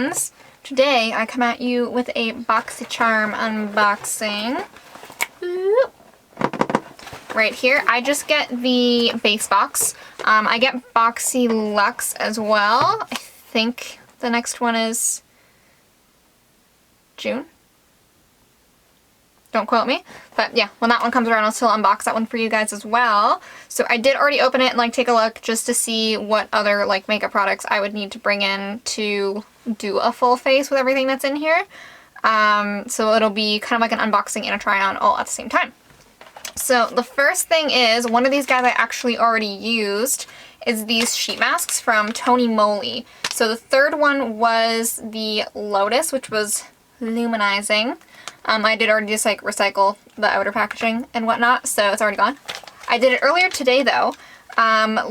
friends, today I come at you with a Boxycharm unboxing. Right here, I just get the base box. I get Boxy Luxe as well. I think the next one is June. Don't quote me. But yeah, when that one comes around, I'll still unbox that one for you guys as well. So I did already open it and like take a look just to see what other like makeup products I would need to bring in to do a full face with everything that's in here. So it'll be kind of like an unboxing and a try on all at the same time. So the first thing is, one of these guys I actually already used is these sheet masks from Tony Moly. So the third one was the Lotus, which was luminizing. I did already just like recycle the outer packaging and whatnot, so it's already gone. I did it earlier today though.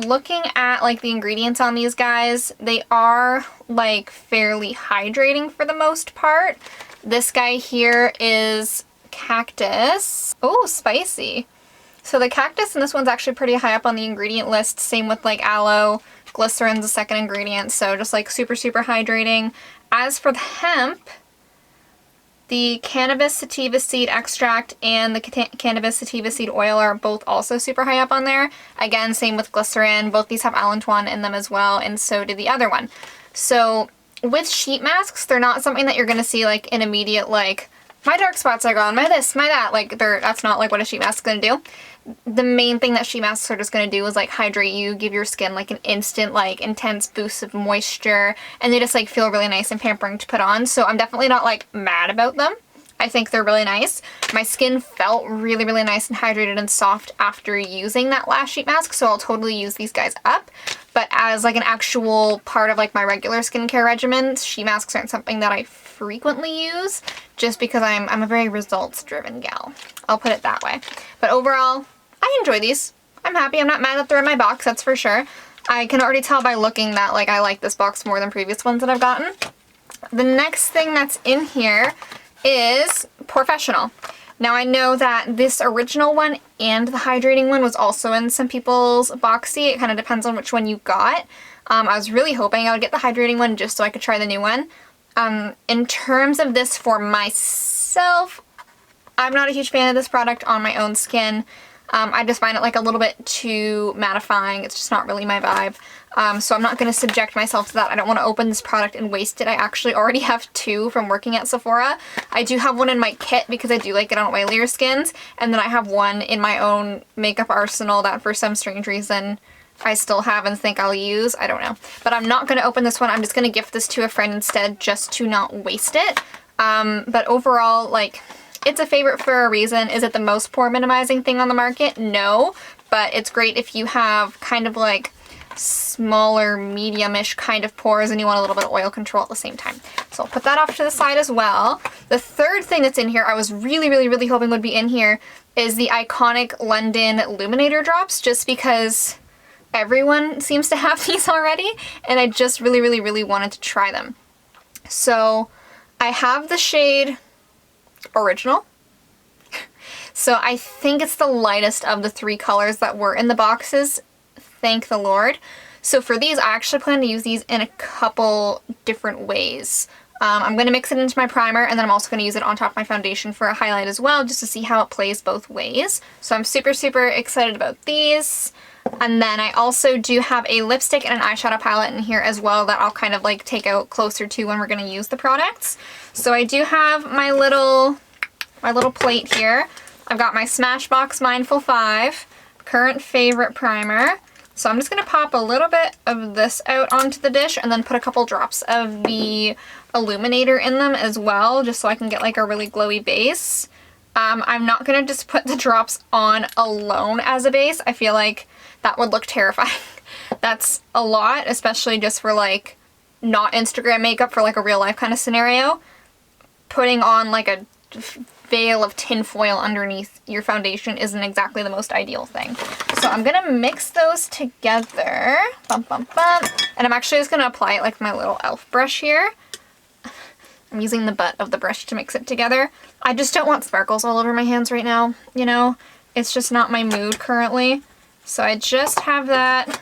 Looking at like the ingredients on these guys, they are like fairly hydrating for the most part. This guy here is cactus. Oh, spicy. So the cactus in this one's actually pretty high up on the ingredient list. Same with like aloe, glycerin's the second ingredient, so just like super hydrating. As for the hemp, the cannabis sativa seed extract and the cannabis sativa seed oil are both also super high up on there. Again, same with glycerin. Both these have allantoin in them as well, and so did the other one. So with sheet masks, they're not something that you're going to see like an immediate like, my dark spots are gone, my this, my that. Like that's not like what a sheet mask is going to do. The main thing that sheet masks are just going to do is like hydrate you, give your skin like an instant like intense boost of moisture, and they just like feel really nice and pampering to put on. So I'm definitely not like mad about them. I think they're really nice. My skin felt really nice and hydrated and soft after using that last sheet mask, so I'll totally use these guys up. But as like an actual part of like my regular skincare regimen, sheet masks aren't something that I frequently use, just because I'm a very results driven gal. I'll put it that way. But overall, I enjoy these. I'm happy. I'm not mad that they're in my box, that's for sure. I can already tell by looking that like I like this box more than previous ones that I've gotten. The next thing that's in here is Professional. Now I know that this original one and the hydrating one was also in some people's Boxy. It kind of depends on which one you got. I was really hoping I would get the hydrating one just so I could try the new one. In terms of this for myself, I'm not a huge fan of this product on my own skin. I just find it like a little bit too mattifying. It's just not really my vibe. So I'm not going to subject myself to that. I don't want to open this product and waste it. I actually already have two from working at Sephora. I do have one in my kit because I do like it on oilier skins. And then I have one in my own makeup arsenal that for some strange reason I still have and think I'll use. I don't know. But I'm not going to open this one. I'm just going to gift this to a friend instead just to not waste it. But overall, like, it's a favorite for a reason. Is it the most pore minimizing thing on the market? No. But it's great if you have kind of like smaller, medium-ish kind of pores and you want a little bit of oil control at the same time. So I'll put that off to the side as well. The third thing that's in here, I was really hoping would be in here, is the Iconic London Illuminator drops, just because everyone seems to have these already, and I just really wanted to try them. So I have the shade Original. So I think it's the lightest of the three colors that were in the boxes. Thank the Lord. So for these, I actually plan to use these in a couple different ways. I'm going to mix it into my primer, and then I'm also going to use it on top of my foundation for a highlight as well, just to see how it plays both ways. So I'm super excited about these. And then I also do have a lipstick and an eyeshadow palette in here as well that I'll kind of like take out closer to when we're going to use the products. So I do have my little plate here. I've got my Smashbox Mindful 5 current favorite primer. So I'm just going to pop a little bit of this out onto the dish and then put a couple drops of the illuminator in them as well, just so I can get like a really glowy base. I'm not going to just put the drops on alone as a base. I feel like that would look terrifying. That's a lot, especially just for like not Instagram makeup, for like a real life kind of scenario. Putting on like a veil of tinfoil underneath your foundation isn't exactly the most ideal thing. So I'm gonna mix those together. And I'm actually just gonna apply it like my little elf brush here. I'm using the butt of the brush to mix it together. I just don't want sparkles all over my hands right now, you know? It's just not my mood currently. So I just have that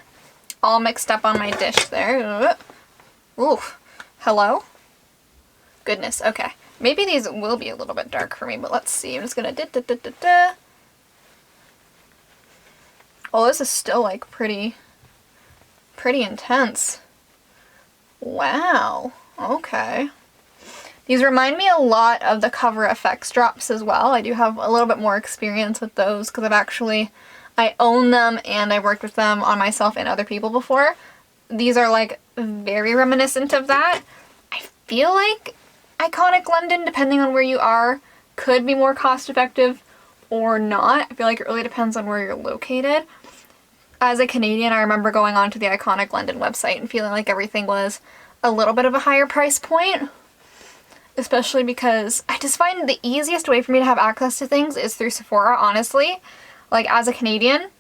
all mixed up on my dish there. Ooh, hello? Goodness, okay. Maybe these will be a little bit dark for me, but let's see. I'm just gonna Oh, this is still like pretty intense. Wow, okay. These remind me a lot of the Cover FX drops as well. I do have a little bit more experience with those because I own them and I worked with them on myself and other people before. These are like very reminiscent of that. I feel like Iconic London, depending on where you are, could be more cost effective or not. I feel like it really depends on where you're located. As a Canadian, I remember going onto the Iconic London website and feeling like everything was a little bit of a higher price point. Especially because I just find the easiest way for me to have access to things is through Sephora, honestly. Like, as a Canadian,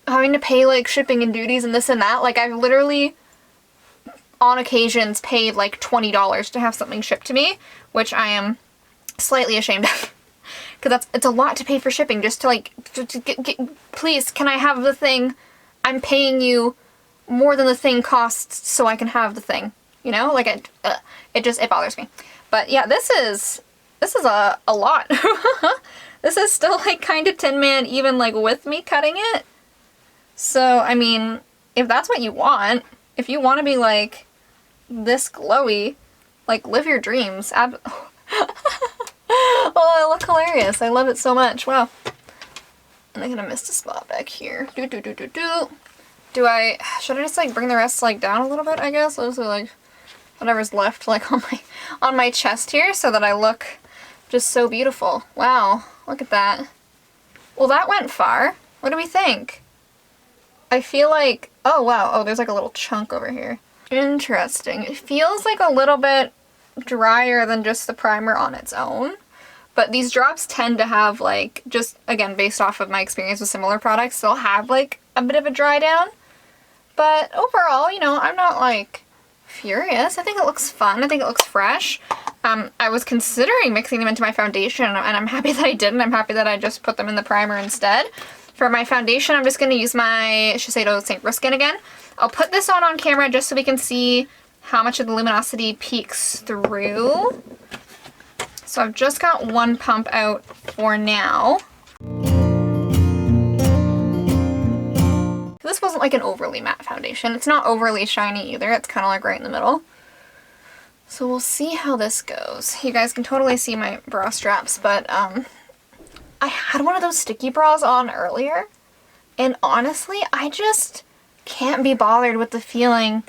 having to pay, like, shipping and duties and this and that, like, I've literally, on occasions, paid, like, $20 to have something shipped to me, which I am slightly ashamed of. Because it's a lot to pay for shipping, just to, like, please, can I have the thing? I'm paying you more than the thing costs so I can have the thing. You know, like it bothers me. But yeah, this is a lot. This is still like kind of Tin Man even like with me cutting it. So, I mean, if that's what you want, if you want to be like this glowy, like live your dreams. Oh, I look hilarious. I love it so much. Wow. And I'm gonna miss a spot back here. Should I just like bring the rest like down a little bit, I guess? Also like whatever's left like on my chest here so that I look just so beautiful. Wow, look at that. Well, that went far. What do we think? I feel like, oh wow, oh there's like a little chunk over here. Interesting. It feels like a little bit drier than just the primer on its own. But these drops tend to have like, just again based off of my experience with similar products, they'll have like a bit of a dry down. But overall, you know, I'm not like furious. I think it looks fun. I think it looks fresh. I was considering mixing them into my foundation and I'm happy that I didn't. I'm happy that I just put them in the primer instead. For my foundation, I'm just going to use my Shiseido St. Ruskin again. I'll put this on camera just so we can see how much of the luminosity peeks through. So I've just got one pump out for now. This wasn't like an overly matte foundation. It's not overly shiny either. It's kind of like right in the middle. So we'll see how this goes. You guys can totally see my bra straps, but I had one of those sticky bras on earlier, and honestly, I just can't be bothered with the feeling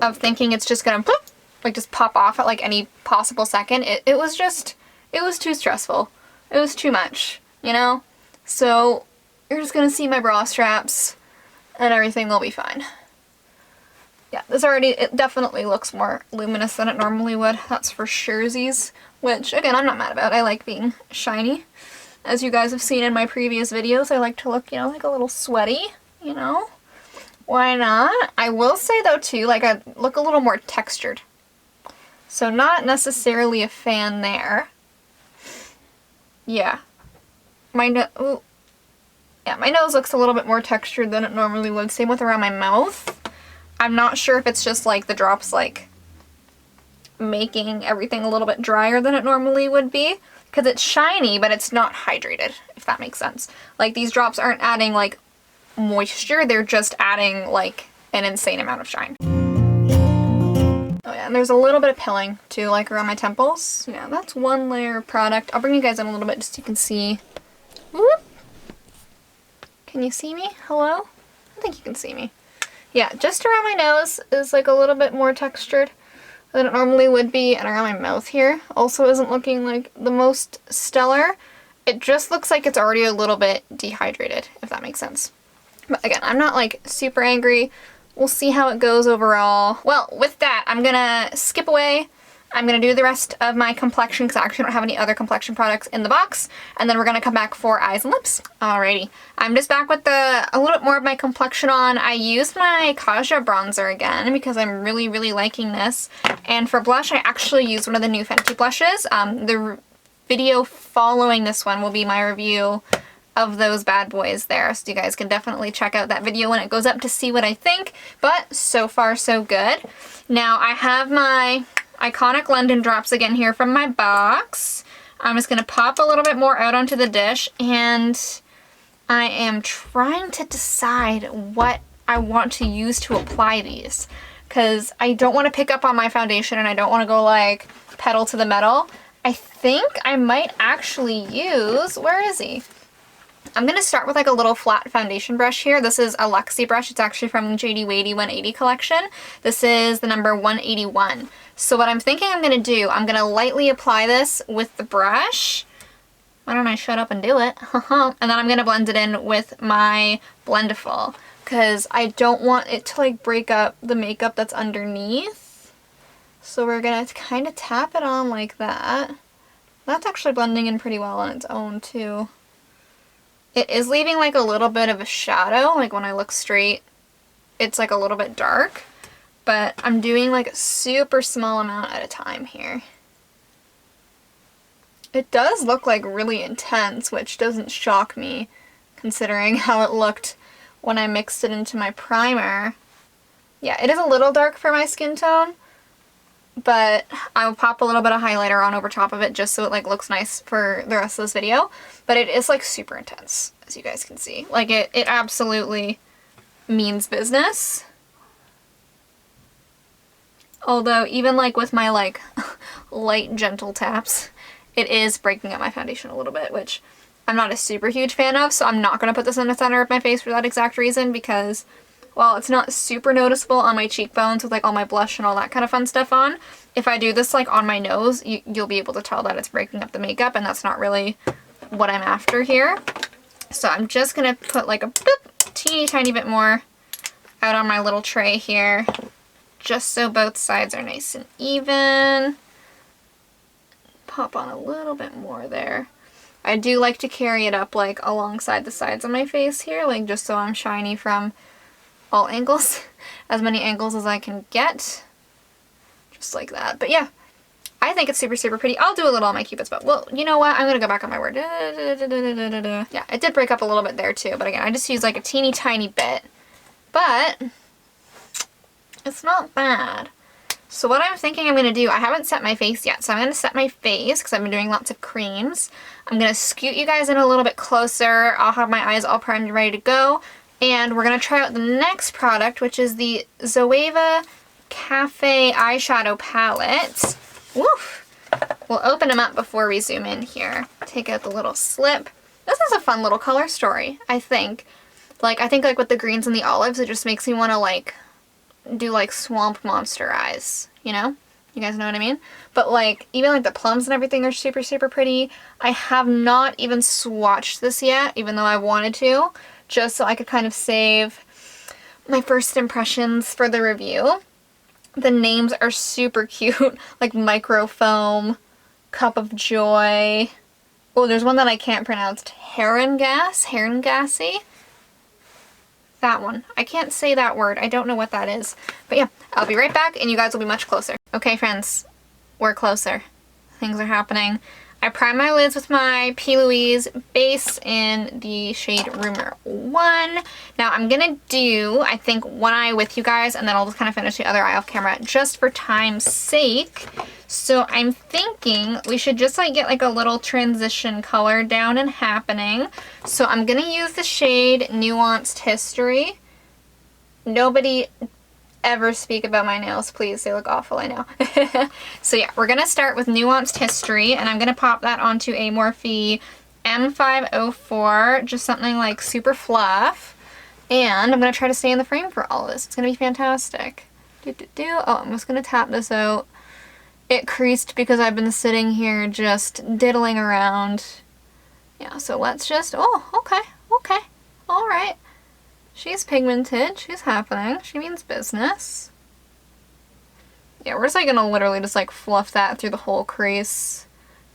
of thinking it's just gonna pop, like just pop off at like any possible second. It was too stressful. It was too much, you know? So you're just gonna see my bra straps and everything will be fine. Yeah, it definitely looks more luminous than it normally would. That's for surezies, which again, I'm not mad about. I like being shiny. As you guys have seen in my previous videos, I like to look, you know, like a little sweaty, you know? Why not? I will say though too, like I look a little more textured. So not necessarily a fan there. Yeah. My nose looks a little bit more textured than it normally would. Same with around my mouth. I'm not sure if it's just like the drops like making everything a little bit drier than it normally would be. Because it's shiny, but it's not hydrated, if that makes sense. Like these drops aren't adding like moisture, they're just adding like an insane amount of shine. Oh yeah, and there's a little bit of pilling too, like around my temples. Yeah, that's one layer of product. I'll bring you guys in a little bit just so you can see. Whoop. Can you see me? Hello? I think you can see me. Yeah, just around my nose is like a little bit more textured than it normally would be, and around my mouth here also isn't looking like the most stellar. It just looks like it's already a little bit dehydrated, if that makes sense. But again, I'm not like super angry. We'll see how it goes overall. Well, with that, I'm gonna skip away. I'm gonna do the rest of my complexion because I actually don't have any other complexion products in the box. And then we're gonna come back for eyes and lips. Alrighty. I'm just back with a little bit more of my complexion on. I used my Kaja bronzer again because I'm really, really liking this. And for blush, I actually used one of the new Fenty blushes. The video following this one will be my review of those bad boys there. So you guys can definitely check out that video when it goes up to see what I think. But so far, so good. Now I have my Iconic London drops again here from my box. I'm just gonna pop a little bit more out onto the dish, and I am trying to decide what I want to use to apply these, because I don't want to pick up on my foundation and I don't want to go like pedal to the metal. I think I might actually use, where is he? I'm going to start with like a little flat foundation brush here. This is a Luxie brush. It's actually from the JD Wadey 180 collection. This is the number 181. So what I'm thinking I'm going to do, I'm going to lightly apply this with the brush. Why don't I shut up and do it? And then I'm going to blend it in with my Blendiful, because I don't want it to like break up the makeup that's underneath. So we're going to kind of tap it on like that. That's actually blending in pretty well on its own too. It is leaving like a little bit of a shadow, like when I look straight, it's like a little bit dark, but I'm doing like a super small amount at a time here. It does look like really intense, which doesn't shock me considering how it looked when I mixed it into my primer. Yeah, it is a little dark for my skin tone, but I will pop a little bit of highlighter on over top of it just so it like looks nice for the rest of this video. But it is like super intense, as you guys can see. Like it absolutely means business. Although even like with my like light gentle taps, it is breaking up my foundation a little bit, which I'm not a super huge fan of, so I'm not going to put this in the center of my face for that exact reason, because while it's not super noticeable on my cheekbones with like all my blush and all that kind of fun stuff on, if I do this like on my nose, you'll be able to tell that it's breaking up the makeup, and that's not really what I'm after here. So I'm just going to put like a boop, teeny tiny bit more out on my little tray here, just so both sides are nice and even. Pop on a little bit more there. I do like to carry it up like alongside the sides of my face here, like just so I'm shiny from all angles, as many angles as I can get, just like that. But yeah, I think it's super, super pretty. I'll do a little on my Cupid's bow. Well, you know what? I'm going to go back on my word. Yeah, it did break up a little bit there too, but again, I just used like a teeny tiny bit, but it's not bad. So what I'm thinking I'm going to do, I haven't set my face yet, so I'm going to set my face because I've been doing lots of creams. I'm going to scoot you guys in a little bit closer. I'll have my eyes all primed and ready to go. And we're going to try out the next product, which is the Zoeva Cafe Eyeshadow Palette. Woof! We'll open them up before we zoom in here. Take out the little slip. This is a fun little color story, I think. Like, I think like with the greens and the olives, it just makes me want to like do like swamp monster eyes, you know? You guys know what I mean? But like, even like the plums and everything are super, super pretty. I have not even swatched this yet, even though I wanted to, just so I could kind of save my first impressions for the review. The names are super cute, like Microfoam, Cup of Joy. Oh, there's one that I can't pronounce. Herrengassy. That one. I can't say that word. I don't know what that is. But yeah, I'll be right back and you guys will be much closer. Okay, friends, we're closer. Things are happening. I primed my lids with my P. Louise base in the shade Rumor 1. Now I'm gonna do, I think, one eye with you guys, and then I'll just kind of finish the other eye off camera just for time's sake. So I'm thinking we should just like get like a little transition color down and happening. So I'm gonna use the shade Nuanced History. Nobody ever speak about my nails, please. They look awful, I know. So yeah, we're gonna start with Nuanced History, and I'm gonna pop that onto a Morphe M504, just something like super fluff. And I'm gonna try to stay in the frame for all of this. It's gonna be fantastic. Oh, I'm just gonna tap this out. It creased because I've been sitting here just diddling around. Yeah, so let's just, oh, okay, all right. She's pigmented, she's happening, she means business. Yeah, we're just like gonna literally just like fluff that through the whole crease.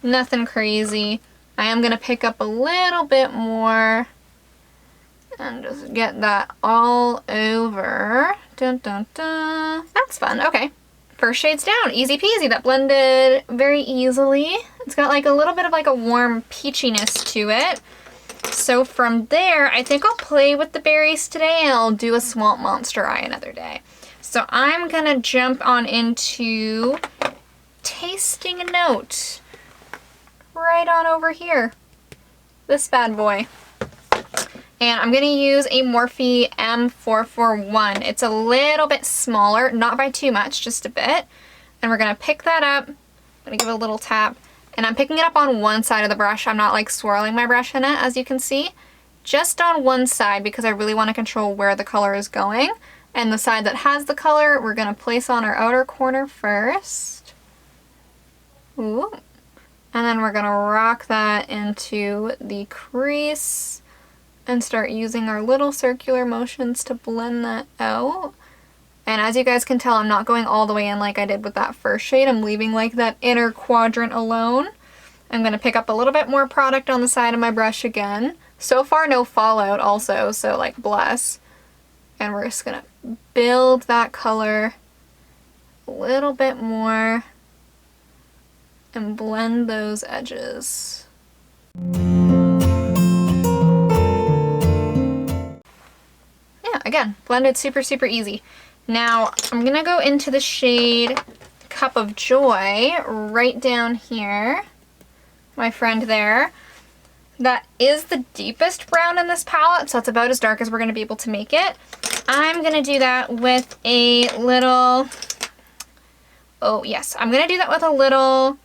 Nothing crazy. I am gonna pick up a little bit more and just get that all over. Dun dun dun. That's fun, okay. First shade's down, easy peasy. That blended very easily. It's got like a little bit of like a warm peachiness to it. So from there, I think I'll play with the berries today and I'll do a Swamp Monster eye another day. So I'm gonna jump on into tasting note right on over here. This bad boy. And I'm going to use a Morphe M441. It's a little bit smaller, not by too much, just a bit. And we're going to pick that up. I'm going to give it a little tap. And I'm picking it up on one side of the brush. I'm not like swirling my brush in it, as you can see. Just on one side, because I really want to control where the color is going. And the side that has the color, we're going to place on our outer corner first. Ooh. And then we're going to rock that into the crease and start using our little circular motions to blend that out. And as you guys can tell, I'm not going all the way in like I did with that first shade. I'm leaving like that inner quadrant alone. I'm going to pick up a little bit more product on the side of my brush again. So far, no fallout also, so like bless. And we're just going to build that color a little bit more and blend those edges. Again, blended super, super easy. Now, I'm gonna go into the shade Cup of Joy right down here. My friend there. That is the deepest brown in this palette, so it's about as dark as we're gonna be able to make it. I'm gonna do that with a little, oh yes, I'm gonna do that with a little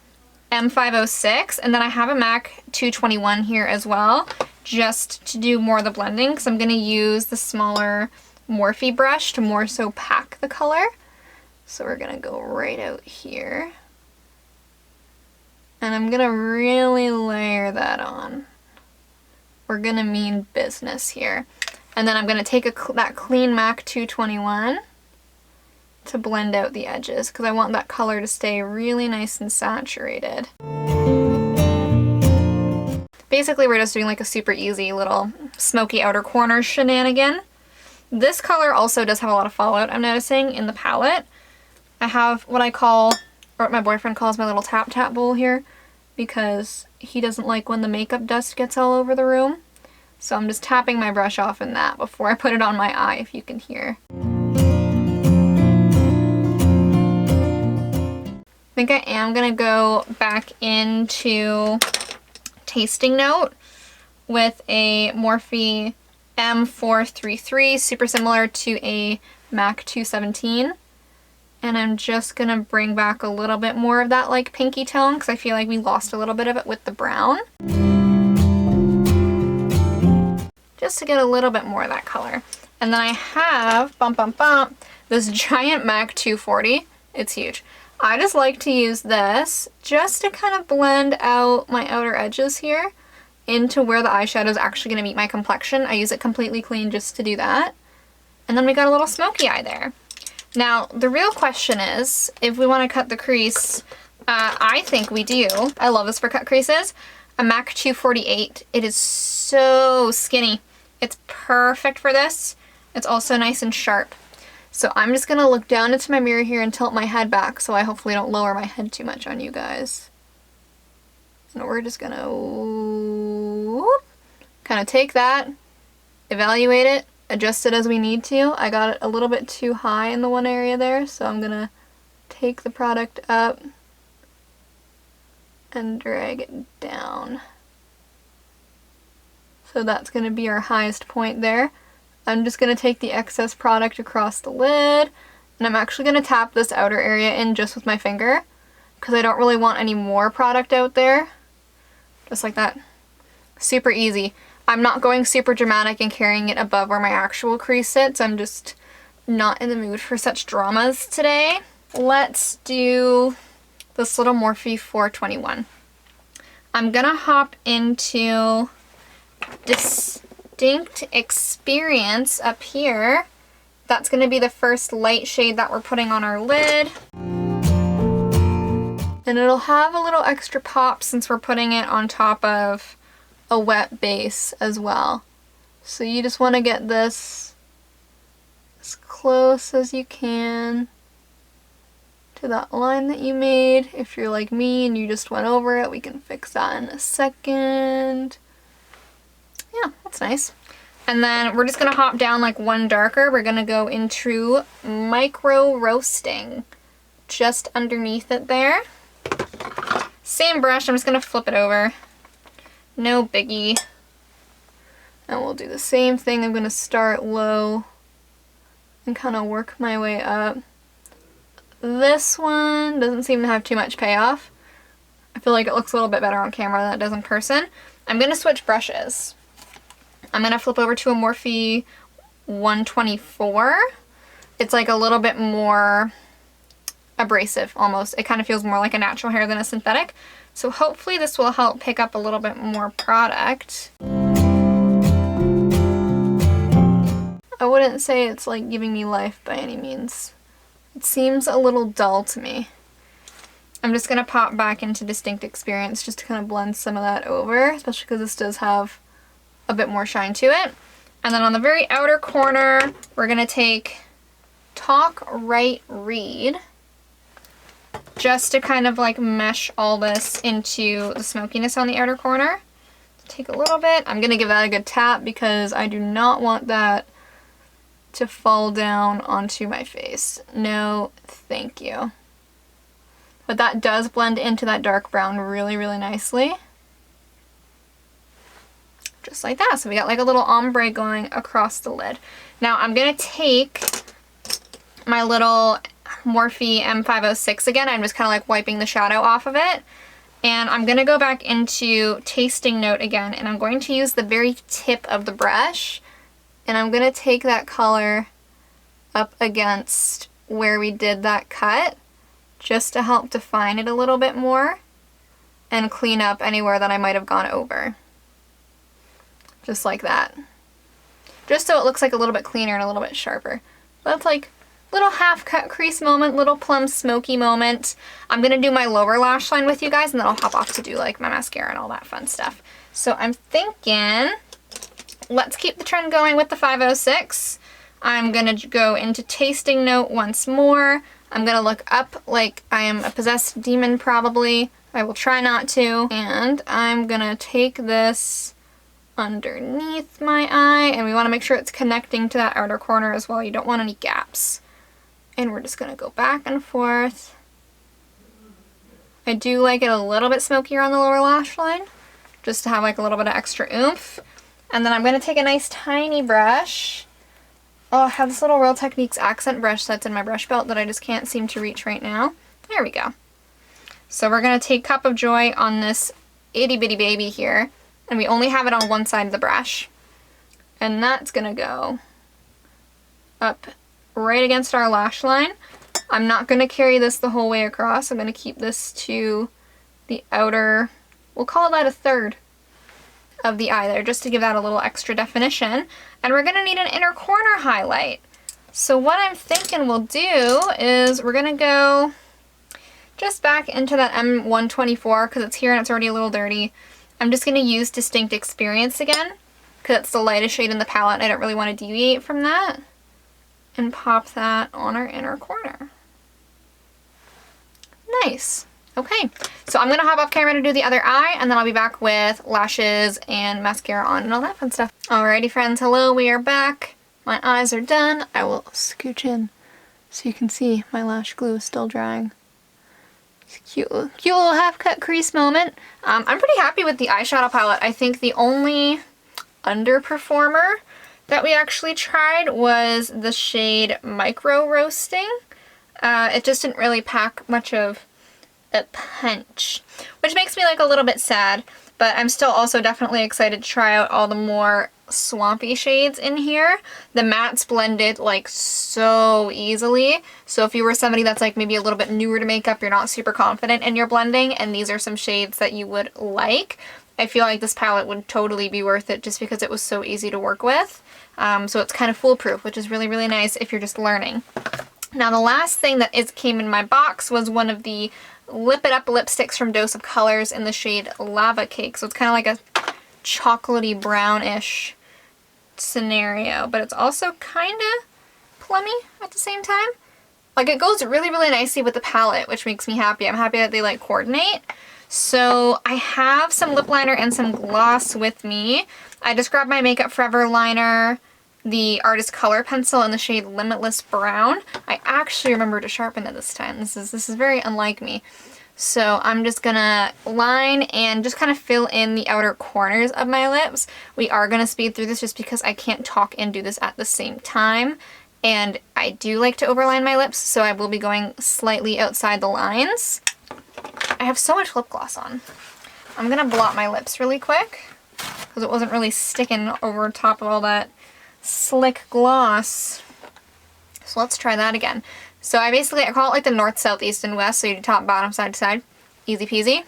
M506, and then I have a MAC 221 here as well, just to do more of the blending, because I'm going to use the smaller Morphe brush to more so pack the color. So we're going to go right out here. And I'm going to really layer that on. We're going to mean business here. And then I'm going to take that clean MAC 221 to blend out the edges, because I want that color to stay really nice and saturated. Basically, we're just doing like a super easy little smoky outer corner shenanigan. This color also does have a lot of fallout, I'm noticing, in the palette. I have what I call, or what my boyfriend calls, my little tap tap bowl here, because he doesn't like when the makeup dust gets all over the room. So I'm just tapping my brush off in that before I put it on my eye, if you can hear. I think I am gonna go back into Tasting Note with a Morphe M433, super similar to a MAC 217. And I'm just gonna bring back a little bit more of that like pinky tone, because I feel like we lost a little bit of it with the brown. Just to get a little bit more of that color. And then I have, this giant MAC 240. It's huge. I just like to use this just to kind of blend out my outer edges here into where the eyeshadow is actually going to meet my complexion. I use it completely clean just to do that. And then we got a little smoky eye there. Now, the real question is, if we want to cut the crease, I think we do. I love this for cut creases. A MAC 248. It is so skinny. It's perfect for this. It's also nice and sharp. So I'm just going to look down into my mirror here and tilt my head back so I hopefully don't lower my head too much on you guys. And we're just going to kind of take that, evaluate it, adjust it as we need to. I got it a little bit too high in the one area there, so I'm going to take the product up and drag it down. So that's going to be our highest point there. I'm just going to take the excess product across the lid, and I'm actually going to tap this outer area in just with my finger, because I don't really want any more product out there. Just like that. Super easy. I'm not going super dramatic and carrying it above where my actual crease sits. I'm just not in the mood for such dramas today. Let's do this little Morphe 421. I'm going to hop into Distinct Experience up here. That's going to be the first light shade that we're putting on our lid. And it'll have a little extra pop since we're putting it on top of a wet base as well. So you just want to get this as close as you can to that line that you made. If you're like me and you just went over it, we can fix that in a second. Yeah, that's nice. And then we're just going to hop down like one darker. We're going to go into Micro Roasting just underneath it there. Same brush, I'm just going to flip it over. No biggie. And we'll do the same thing. I'm going to start low and kind of work my way up. This one doesn't seem to have too much payoff. I feel like it looks a little bit better on camera than it does in person. I'm going to switch brushes. I'm going to flip over to a Morphe 124. It's like a little bit more abrasive almost. It kind of feels more like a natural hair than a synthetic. So hopefully this will help pick up a little bit more product. I wouldn't say it's like giving me life by any means. It seems a little dull to me. I'm just going to pop back into Distinct Experience just to kind of blend some of that over, especially because this does have a bit more shine to it. And then on the very outer corner, we're going to take Talk, Write, Read, just to kind of like mesh all this into the smokiness on the outer corner. Take a little bit. I'm going to give that a good tap because I do not want that to fall down onto my face. No, thank you. But that does blend into that dark brown really, really nicely. Just like that. So we got like a little ombre going across the lid. Now I'm going to take my little Morphe M506 again. I'm just kind of like wiping the shadow off of it. And I'm going to go back into Tasting Note again. And I'm going to use the very tip of the brush. And I'm going to take that color up against where we did that cut just to help define it a little bit more and clean up anywhere that I might have gone over. Just like that. Just so it looks like a little bit cleaner and a little bit sharper. That's like little half cut crease moment, little plum smoky moment. I'm going to do my lower lash line with you guys and then I'll hop off to do like my mascara and all that fun stuff. So I'm thinking, let's keep the trend going with the 506. I'm going to go into Tasting Note once more. I'm going to look up like I am a possessed demon probably. I will try not to. And I'm going to take this underneath my eye. And we want to make sure it's connecting to that outer corner as well. You don't want any gaps. And we're just going to go back and forth. I do like it a little bit smokier on the lower lash line. Just to have like a little bit of extra oomph. And then I'm going to take a nice tiny brush. Oh, I have this little Real Techniques accent brush that's in my brush belt that I just can't seem to reach right now. There we go. So we're going to take Cup of Joy on this itty bitty baby here. And we only have it on one side of the brush. And that's going to go up right against our lash line. I'm not going to carry this the whole way across. I'm going to keep this to the outer, we'll call that a third of the eye there, just to give that a little extra definition. And we're going to need an inner corner highlight. So what I'm thinking we'll do is we're going to go just back into that M124 because it's here and it's already a little dirty. I'm just going to use Distinct Experience again because it's the lightest shade in the palette and I don't really want to deviate from that. And pop that on our inner corner. Nice. Okay, so I'm going to hop off camera to do the other eye, and then I'll be back with lashes and mascara on and all that fun stuff. Alrighty friends, hello, we are back. My eyes are done. I will scooch in so you can see my lash glue is still drying. It's a cute little half-cut crease moment. I'm pretty happy with the eyeshadow palette. I think the only underperformer that we actually tried was the shade Micro Roasting. It just didn't really pack much of a punch, which makes me like a little bit sad, but I'm still also definitely excited to try out all the more swampy shades in here. The mattes blended like so easily, so if you were somebody that's like maybe a little bit newer to makeup, you're not super confident in your blending, and these are some shades that you would like, I feel like this palette would totally be worth it just because it was so easy to work with. So it's kind of foolproof, which is really, really nice if you're just learning. Now the last thing that came in my box was one of the Lip It Up lipsticks from Dose of Colors in the shade Lava Cake. So it's kind of like a chocolatey brownish scenario, but it's also kind of plummy at the same time. Like it goes really, really nicely with the palette, which makes me happy. I'm happy that they like coordinate. So I have some lip liner and some gloss with me. I just grabbed my Makeup Forever liner, the Artist Color Pencil in the shade Limitless Brown. I actually remember to sharpen it this time. This is very unlike me. So I'm just gonna line and just kind of fill in the outer corners of my lips. We are gonna speed through this just because I can't talk and do this at the same time. And I do like to overline my lips, so I will be going slightly outside the lines. I have so much lip gloss on. I'm gonna blot my lips really quick because it wasn't really sticking over top of all that slick gloss. So let's try that again. So I call it like the north, south, east, and west. So you do top, bottom, side to side. Easy peasy.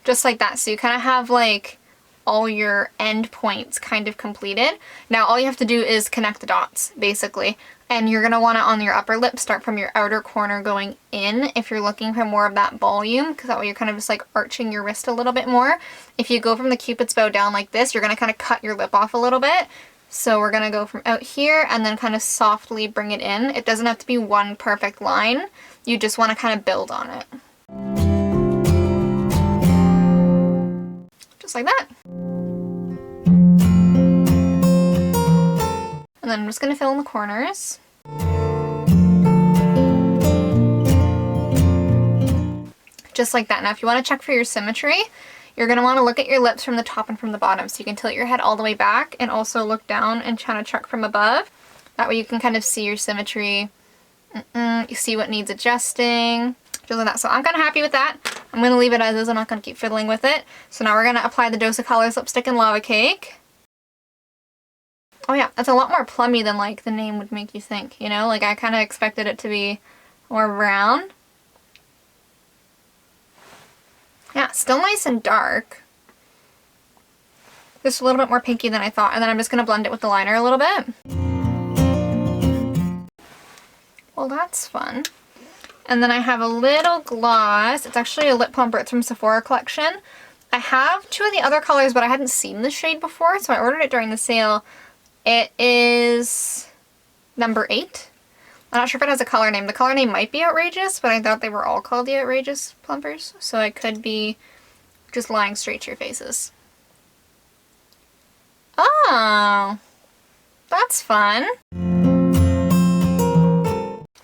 Just like that. So you kind of have like all your end points kind of completed. Now all you have to do is connect the dots, basically. And you're going to want to, on your upper lip, start from your outer corner going in if you're looking for more of that volume, because that way you're kind of just like arching your wrist a little bit more. If you go from the Cupid's bow down like this, you're going to kind of cut your lip off a little bit. So we're going to go from out here and then kind of softly bring it in. It doesn't have to be one perfect line. You just want to kind of build on it. Just like that. And then I'm just going to fill in the corners. Just like that. Now if you want to check for your symmetry, you're going to want to look at your lips from the top and from the bottom. So you can tilt your head all the way back and also look down and try to check from above. That way you can kind of see your symmetry. You see what needs adjusting. Just like that. So I'm kind of happy with that. I'm going to leave it as is. I'm not going to keep fiddling with it. So now we're going to apply the Dose of Colors lipstick in Lava Cake. Oh yeah, that's a lot more plummy than like the name would make you think, you know? Like I kind of expected it to be more brown. Yeah, still nice and dark. Just a little bit more pinky than I thought. And then I'm just going to blend it with the liner a little bit. Well, that's fun. And then I have a little gloss. It's actually a lip plumper. It's from Sephora collection. I have two of the other colors, but I hadn't seen this shade before, so I ordered it during the sale. It is number 8. I'm not sure if it has a color name. The color name might be Outrageous, but I thought they were all called the Outrageous Plumpers, so I could be just lying straight to your faces. Oh, that's fun.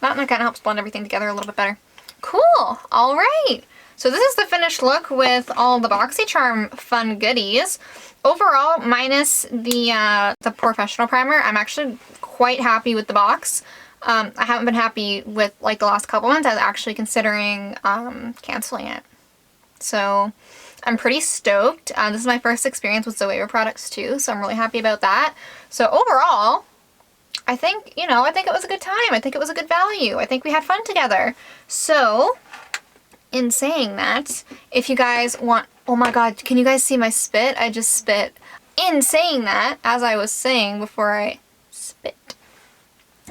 That kind of helps blend everything together a little bit better. Cool. All right. So this is the finished look with all the Boxycharm fun goodies. Overall, minus the professional primer, I'm actually quite happy with the box. I haven't been happy with like the last couple months. I was actually considering canceling it. So I'm pretty stoked. This is my first experience with Zoeva products too, so I'm really happy about that. So overall, I think, you know, I think it was a good time. I think it was a good value. I think we had fun together. So in saying that, if you guys want, oh my god, can you guys see my spit? I just spit. In saying that, as I was saying before I spit,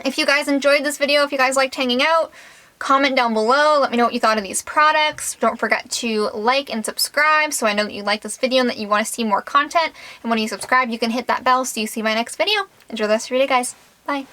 if you guys enjoyed this video, if you guys liked hanging out, comment down below. Let me know what you thought of these products. Don't forget to like and subscribe so I know that you like this video and that you want to see more content. And when you subscribe, you can hit that bell so you see my next video. Enjoy the rest of your day, guys. Bye.